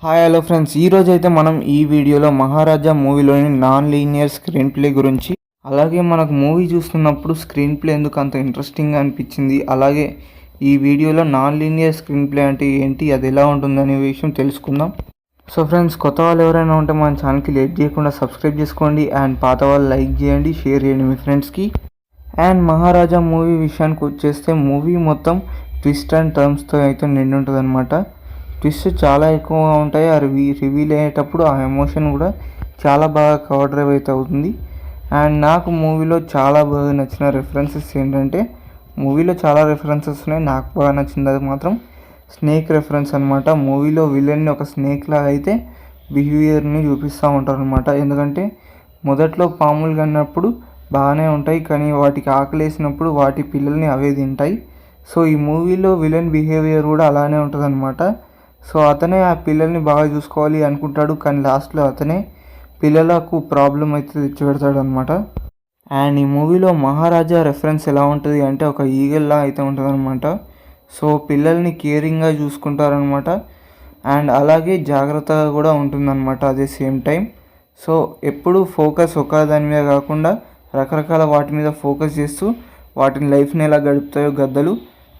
Hi hello friends, ఈరోజు అయితే మనం ఈ వీడియోలో మహారాజా మూవీలోని నాన్ లీనియర్ స్క్రీన్ ప్లే గురించి, అలాగే మనకు మూవీ చూస్తున్నప్పుడు స్క్రీన్ ప్లే ఎందుకు అంత ఇంట్రెస్టింగ్గా అనిపించింది, అలాగే ఈ వీడియోలో నాన్ లీనియర్ స్క్రీన్ ప్లే అంటే ఏంటి, అది ఎలా ఉంటుందనే విషయం తెలుసుకుందాం. సో ఫ్రెండ్స్, కొత్త వాళ్ళు ఎవరైనా ఉంటే మన ఛానల్కి లేట్ చేయకుండా సబ్స్క్రైబ్ చేసుకోండి అండ్ పాత వాళ్ళు లైక్ చేయండి, షేర్ చేయండి మీ ఫ్రెండ్స్కి. అండ్ మహారాజా మూవీ విషయానికి వచ్చేస్తే మూవీ మొత్తం ట్విస్ట్ అండ్ టర్మ్స్తో అయితే నిండి ఉంటుంది అనమాట. ట్విస్ట్ చాలా ఎక్కువగా ఉంటాయి. అవి రివీల్ అయ్యేటప్పుడు ఆ ఎమోషన్ కూడా చాలా బాగా కవర్ డ్రైవ్ అయితే అవుతుంది. అండ్ నాకు మూవీలో చాలా బాగా నచ్చిన రెఫరెన్సెస్ ఏంటంటే, మూవీలో చాలా రెఫరెన్సెస్ ఉన్నాయి. నాకు బాగా నచ్చింది అది మాత్రం స్నేక్ రెఫరెన్స్ అనమాట. మూవీలో విలన్ని ఒక స్నేక్ లాగా అయితే బిహేవియర్ని చూపిస్తూ ఉంటారు అనమాట. ఎందుకంటే మొదట్లో పాములు కన్నప్పుడు బాగానే ఉంటాయి, కానీ వాటికి ఆకలేసినప్పుడు వాటి పిల్లల్ని అవే తింటాయి. సో ఈ మూవీలో విలన్ బిహేవియర్ కూడా అలానే ఉంటుంది అనమాట. సో అతనే ఆ పిల్లల్ని బాగా చూసుకోవాలి అనుకుంటాడు, కానీ లాస్ట్లో అతనే పిల్లలకు ప్రాబ్లం అయితే తెచ్చిపెడతాడు అనమాట. అండ్ ఈ మూవీలో మహారాజా రెఫరెన్స్ ఎలా ఉంటుంది అంటే, ఒక ఈగల్లా అయితే ఉంటుంది అనమాట. సో పిల్లల్ని కేరింగ్గా చూసుకుంటారనమాట. అండ్ అలాగే జాగ్రత్తగా కూడా ఉంటుందన్నమాట అదే సేమ్ టైం. సో ఎప్పుడు ఫోకస్ ఒక దాని మీద కాకుండా రకరకాల వాటి మీద ఫోకస్ చేస్తూ వాటిని లైఫ్ని ఎలా గడుపుతాయో గద్దలు,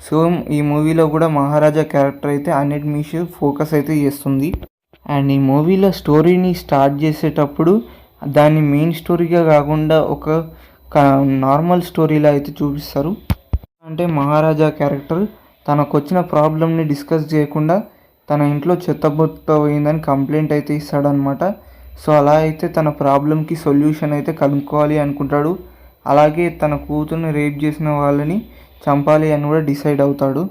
సో ఈ మూవీలో కూడా మహారాజా క్యారెక్టర్ అయితే అన్నిటి మీద ఫోకస్ అయితే చేస్తుంది. అండ్ ఈ మూవీలో స్టోరీని స్టార్ట్ చేసేటప్పుడు దాన్ని మెయిన్ స్టోరీగా కాకుండా ఒక నార్మల్ స్టోరీలా అయితే చూపిస్తారు. అంటే మహారాజా క్యారెక్టర్ తనకు వచ్చిన ప్రాబ్లమ్ని డిస్కస్ చేయకుండా తన ఇంట్లో చెత్తబుట్ట పోయిందని కంప్లైంట్ అయితే ఇస్తాడనమాట. సో అలా అయితే తన ప్రాబ్లంకి సొల్యూషన్ అయితే కనుక్కోవాలి అనుకుంటాడు. అలాగే తన కూతుర్ని రేప్ చేసిన వాళ్ళని చంపాలి అని కూడా డిసైడ్ అవుతాడు.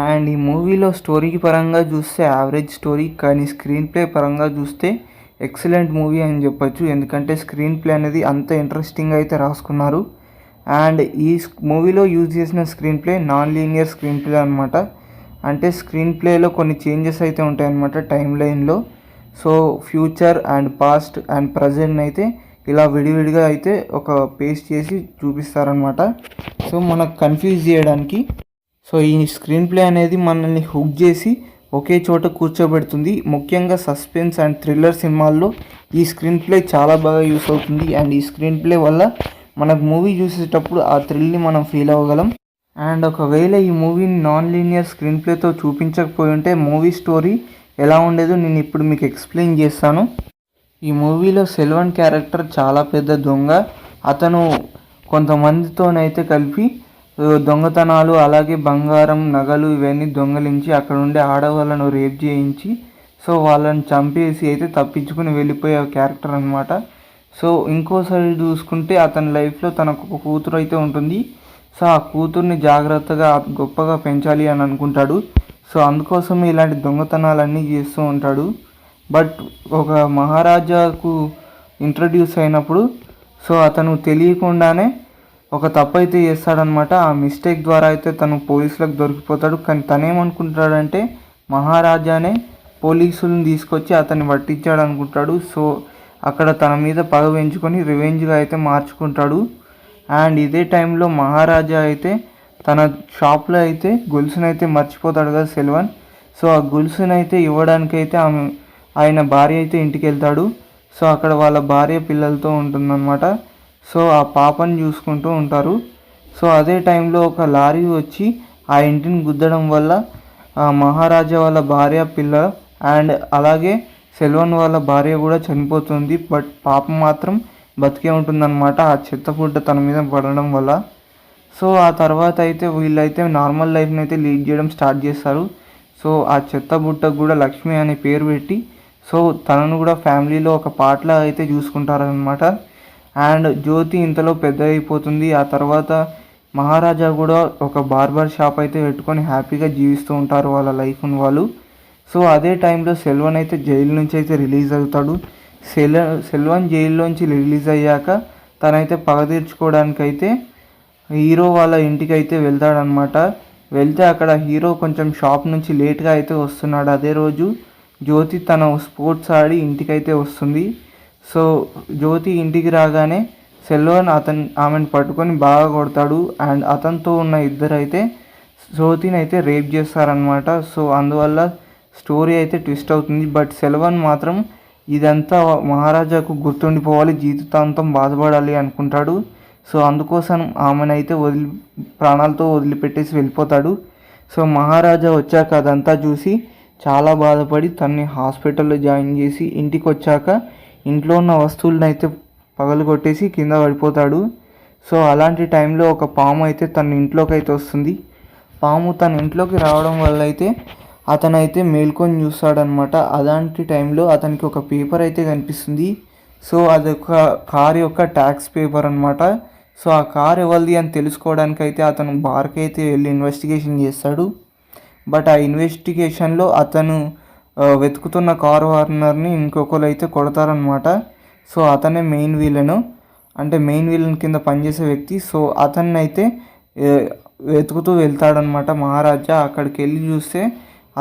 అండ్ ఈ మూవీలో స్టోరీకి పరంగా చూస్తే యావరేజ్ స్టోరీ, కానీ స్క్రీన్ ప్లే పరంగా చూస్తే ఎక్సలెంట్ మూవీ అని చెప్పొచ్చు. ఎందుకంటే స్క్రీన్ ప్లే అనేది అంత ఇంట్రెస్టింగ్గా అయితే రాసుకున్నారు. అండ్ ఈ మూవీలో యూజ్ చేసిన screen play non linear screen play అనమాట. అంటే స్క్రీన్ ప్లేలో కొన్ని చేంజెస్ అయితే ఉంటాయన్నమాట టైం లైన్లో. So future and past and present అయితే ఇలా విడివిడిగా అయితే ఒక పేస్ట్ చేసి చూపిస్తారనమాట. సో మనకు కన్ఫ్యూజ్ చేయడానికి. సో ఈ స్క్రీన్ ప్లే అనేది మనల్ని హుక్ చేసి ఒకే చోట కూర్చోబెడుతుంది. ముఖ్యంగా సస్పెన్స్ అండ్ థ్రిల్లర్ సినిమాల్లో ఈ స్క్రీన్ ప్లే చాలా బాగా యూస్ అవుతుంది. అండ్ ఈ స్క్రీన్ ప్లే వల్ల మనకు మూవీ చూసేటప్పుడు ఆ థ్రిల్ని మనం ఫీల్ అవ్వగలం. అండ్ ఒకవేళ ఈ మూవీని నాన్ లీనియర్ స్క్రీన్ ప్లేతో చూపించకపోయి ఉంటే మూవీ స్టోరీ ఎలా ఉండేదో నేను ఇప్పుడు మీకు ఎక్స్ప్లెయిన్ చేస్తాను. ఈ మూవీలో సెల్వన్ క్యారెక్టర్ చాలా పెద్ద దొంగ. అతను కొంతమందితోనైతే కలిపి దొంగతనాలు, అలాగే బంగారం, నగలు ఇవన్నీ దొంగలించి అక్కడ ఉండే ఆడవాళ్ళను రేప్ చేయించి సో వాళ్ళని చంపేసి అయితే తప్పించుకుని వెళ్ళిపోయే క్యారెక్టర్ అనమాట. సో ఇంకోసారి చూసుకుంటే అతని లైఫ్లో తనకు ఒక కూతురు అయితే ఉంటుంది. సో ఆ కూతుర్ని జాగ్రత్తగా గొప్పగా పెంచాలి అని అనుకుంటాడు. సో అందుకోసం ఇలాంటి దొంగతనాలన్నీ చేస్తూ ఉంటాడు. బట్ ఒక మహారాజాకు ఇంట్రడ్యూస్ అయినప్పుడు సో అతను తెలియకుండానే ఒక తప్పు అయితే చేస్తాడనమాట. ఆ మిస్టేక్ ద్వారా అయితే తను పోలీసులకు దొరికిపోతాడు. కానీ తనేమనుకుంటాడంటే మహారాజానే పోలీసులను తీసుకొచ్చి అతన్ని పట్టించాడు అనుకుంటాడు. సో అక్కడ తన మీద పగ పెంచుకొని రివెంజ్గా అయితే మార్చుకుంటాడు. అండ్ ఇదే టైంలో మహారాజా అయితే తన షాప్లో అయితే గొలుసునైతే మర్చిపోతాడు కదా సెల్వన్. సో ఆ గొలుసునైతే ఇవ్వడానికైతే ఆయన భార్య అయితే ఇంటికి వెళ్తాడు. సో అక్కడ వాళ్ళ భార్య పిల్లలతో ఉంటుందన్నమాట. సో ఆ పాపని చూసుకుంటూ ఉంటారు. సో అదే టైంలో ఒక లారీ వచ్చి ఆ ఇంటిని గుద్దడం వల్ల ఆ మహారాజా వాళ్ళ భార్య, పిల్ల అండ్ అలాగే సెల్వన్ వాళ్ళ భార్య కూడా చనిపోతుంది. బట్ పాపం మాత్రం బతికే ఉంటుందన్నమాట ఆ చెత్తపుట్ట తన మీద పడడం వల్ల. సో ఆ తర్వాత అయితే వీళ్ళైతే నార్మల్ లైఫ్ని అయితే లీడ్ చేయడం స్టార్ట్ చేస్తారు. సో ఆ చెత్తబుట్టకు కూడా లక్ష్మి అనే పేరు పెట్టి సో తనను కూడా ఫ్యామిలీలో ఒక పార్ట్లా అయితే చూసుకుంటారనమాట. అండ్ జ్యోతి ఇంతలో పెద్ద అయిపోతుంది. ఆ తర్వాత మహారాజా కూడా ఒక బార్బర్ షాప్ అయితే పెట్టుకొని హ్యాపీగా జీవిస్తూ ఉంటారు వాళ్ళ లైఫ్ని వాళ్ళు. సో అదే టైంలో సెల్వన్ అయితే జైలు నుంచి అయితే రిలీజ్ అవుతాడు. సెల్వన్ జైల్లోంచి రిలీజ్ అయ్యాక తనైతే పగ తీర్చుకోవడానికైతే హీరో వాళ్ళ ఇంటికి అయితే వెళ్తాడనమాట. వెళ్తే అక్కడ హీరో కొంచెం షాప్ నుంచి లేట్గా అయితే వస్తున్నాడు. అదే రోజు జ్యోతి తన స్పోర్ట్స్ ఆడి ఇంటికైతే వస్తుంది. సో జ్యోతి ఇంటికి రాగానే సెల్వన్ ఆమెను పట్టుకొని బాగా కొడతాడు. అండ్ అతనితో ఉన్న ఇద్దరు అయితే జ్యోతిని అయితే రేప్ చేస్తారనమాట. సో అందువల్ల స్టోరీ అయితే ట్విస్ట్ అవుతుంది. బట్ సెల్వన్ మాత్రం ఇదంతా మహారాజాకు గుర్తుండిపోవాలి, జీవితాంతం బాధపడాలి అనుకుంటాడు. సో అందుకోసం ఆమెనైతే ప్రాణాలతో వదిలిపెట్టేసి వెళ్ళిపోతాడు. సో మహారాజా వచ్చాక అదంతా చూసి చాలా బాధపడి తన్ని హాస్పిటల్లో జాయిన్ చేసి ఇంటికి వచ్చాక ఇంట్లో ఉన్న వస్తువులను అయితే పగలగొట్టేసి కింద పడిపోతాడు. సో అలాంటి టైంలో ఒక పాము అయితే తన ఇంట్లోకి అయితే వస్తుంది. పాము తన ఇంట్లోకి రావడం వల్ల అయితే అతనైతే మేల్కొని చూస్తాడనమాట. అలాంటి టైంలో అతనికి ఒక పేపర్ అయితే కనిపిస్తుంది. సో అదొక కార్ యొక్క ట్యాక్స్ పేపర్ అనమాట. సో ఆ కార్ ఎవరిది అని తెలుసుకోవడానికి అయితే అతను బార్కి అయితే వెళ్ళి ఇన్వెస్టిగేషన్ చేస్తాడు. బట్ ఆ ఇన్వెస్టిగేషన్లో అతను వెతుకుతున్న కార్ ఓనర్ని ఇంకొకరు అయితే కొడతారనమాట. సో అతనే మెయిన్ విలన్, అంటే మెయిన్ విలన్ కింద పనిచేసే వ్యక్తి. సో అతన్ని అయితే వెతుకుతూ వెళ్తాడనమాట మహారాజా. అక్కడికి వెళ్ళి చూస్తే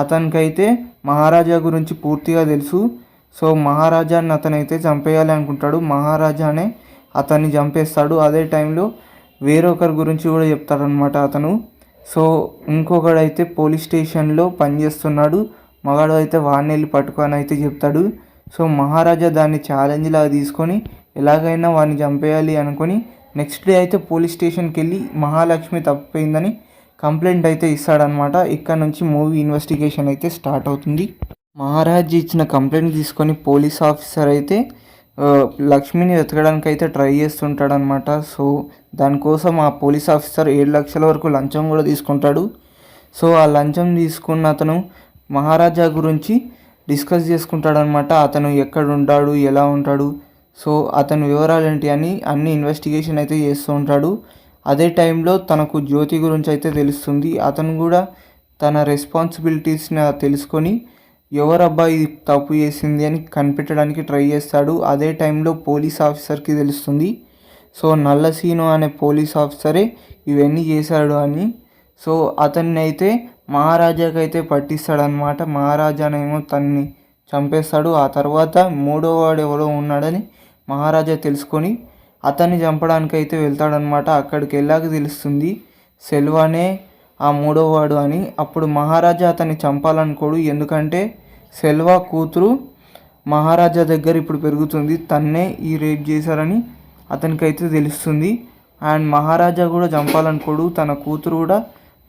అతనికైతే మహారాజా గురించి పూర్తిగా తెలుసు. సో మహారాజాని అతనైతే చంపేయాలి అనుకుంటాడు. మహారాజానే అతన్ని చంపేస్తాడు. అదే టైంలో వేరొకరి గురించి కూడా చెప్తాడనమాట అతను. సో ఇంకొకడైతే పోలీస్ స్టేషన్లో పనిచేస్తున్నాడు, మగాడు అయితే వాడిని వెళ్ళి పట్టుకొని అయితే చెప్తాడు. సో మహారాజా దాన్ని ఛాలెంజ్లాగా తీసుకొని ఎలాగైనా వాడిని చంపేయాలి అనుకొని నెక్స్ట్ డే అయితే పోలీస్ స్టేషన్కి వెళ్ళి మహాలక్ష్మి తప్పిపోయిందని కంప్లైంట్ అయితే ఇస్తాడనమాట. ఇక్కడ నుంచి మూవీ ఇన్వెస్టిగేషన్ అయితే స్టార్ట్ అవుతుంది. మహారాజ్ ఇచ్చిన కంప్లైంట్ తీసుకొని పోలీస్ ఆఫీసర్ అయితే లక్ష్మిని వెతకడానికి అయితే ట్రై చేస్తుంటాడనమాట. సో దానికోసం ఆ పోలీస్ ఆఫీసర్ 7 లక్షల వరకు లంచం కూడా తీసుకుంటాడు. సో ఆ లంచం తీసుకున్న అతను మహారాజా గురించి డిస్కస్ చేసుకుంటాడనమాట. అతను ఎక్కడ ఉంటాడు, ఎలా ఉంటాడు, సో అతని వివరాలు ఏంటి అని అన్ని ఇన్వెస్టిగేషన్ అయితే చేస్తూ ఉంటాడు. అదే టైంలో తనకు జ్యోతి గురించి అయితే తెలుస్తుంది. అతను కూడా తన రెస్పాన్సిబిలిటీస్ని తెలుసుకొని ఎవరబ్బా ఇది తప్పు చేసింది అని కనిపెట్టడానికి ట్రై చేస్తాడు. అదే టైంలో పోలీస్ ఆఫీసర్కి తెలుస్తుంది. సో నల్లసీను అనే పోలీస్ ఆఫీసరే ఇవన్నీ చేశాడు అని. సో అతన్ని అయితే మహారాజాకి అయితే పట్టిస్తాడనమాట. మహారాజానేమో తన్ని చంపేస్తాడు. ఆ తర్వాత మూడో వాడు ఎవరో ఉన్నాడని మహారాజా తెలుసుకొని అతన్ని చంపడానికి అయితే వెళ్తాడనమాట. అక్కడికి వెళ్ళాక తెలుస్తుంది సెల్వానే ఆ మూడో వాడు అని. అప్పుడు మహారాజా అతన్ని చంపాలనుకోడు, ఎందుకంటే సెల్వా కూతురు మహారాజా దగ్గర ఇప్పుడు పెరుగుతుంది, తన్నే ఈ రేప్ చేశారని అతనికైతే తెలుస్తుంది. అండ్ మహారాజా కూడా చంపాలనుకోడు, తన కూతురు కూడా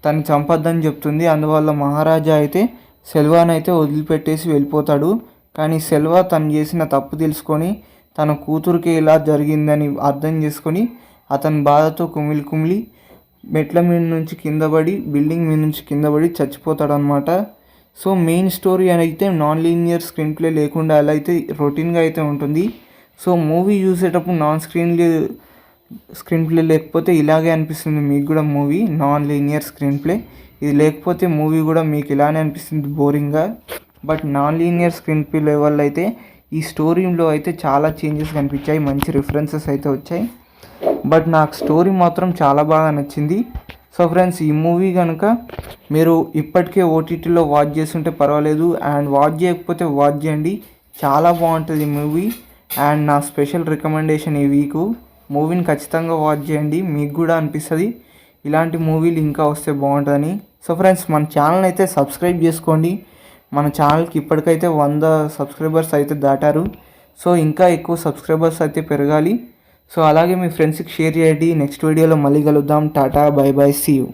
తను చంపొద్దని చెప్తుంది. అందువల్ల మహారాజా అయితే సెల్వానైతే వదిలిపెట్టేసి వెళ్ళిపోతాడు. కానీ సెల్వా తను చేసిన తప్పు తెలుసుకొని తన కూతురికి ఇలా జరిగిందని అర్థం చేసుకొని అతని బాధతో కుమిలి మెట్ల మీద నుంచి కింద పడి బిల్డింగ్ మీద నుంచి కింద పడి చచ్చిపోతాడనమాట. సో మెయిన్ స్టోరీ అయితే నాన్ లీనియర్ స్క్రీన్ ప్లే లేకుండా అలా అయితే రొటీన్గా అయితే ఉంటుంది. సో మూవీ చూసేటప్పుడు స్క్రీన్ ప్లే లేకపోతే ఇలాగే అనిపిస్తుంది మీకు కూడా. Movie non linear screenplay ఇది లేకపోతే మూవీ కూడా మీకు ఇలానే అనిపిస్తుంది బోరింగ్గా. But non linear screenplay వల్ల అయితే ఈ స్టోరీలో అయితే చాలా చేంజెస్ కనిపించాయి, మంచి రిఫరెన్సెస్ అయితే వచ్చాయి. బట్ నాకు స్టోరీ మాత్రం చాలా బాగా నచ్చింది. సో ఫ్రెండ్స్, ఈ మూవీ కనుక మీరు ఇప్పటికే ఓటీటీలో వాచ్ చేస్తుంటే పర్వాలేదు, అండ్ వాచ్ చేయకపోతే వాచ్ చేయండి, చాలా బాగుంటుంది మూవీ. అండ్ నా స్పెషల్ రికమెండేషన్ ఈ వీక్ మూవీని ఖచ్చితంగా వాచ్ చేయండి, మీకు కూడా అనిపిస్తుంది ఇలాంటి మూవీలు ఇంకా వస్తే బాగుంటుందని. సో ఫ్రెండ్స్, మన ఛానల్ అయితే సబ్స్క్రైబ్ చేసుకోండి. మన ఛానల్కి ఇప్పటికైతే 100 సబ్స్క్రైబర్స్ అయితే దాటారు. సో ఇంకా ఎక్కువ సబ్స్క్రైబర్స్ అయితే పెరగాలి. సో అలాగే మీ ఫ్రెండ్స్కి షేర్ చేయండి. నెక్స్ట్ వీడియోలో మళ్ళీ కలుద్దాం. Tata, bye bye, see you.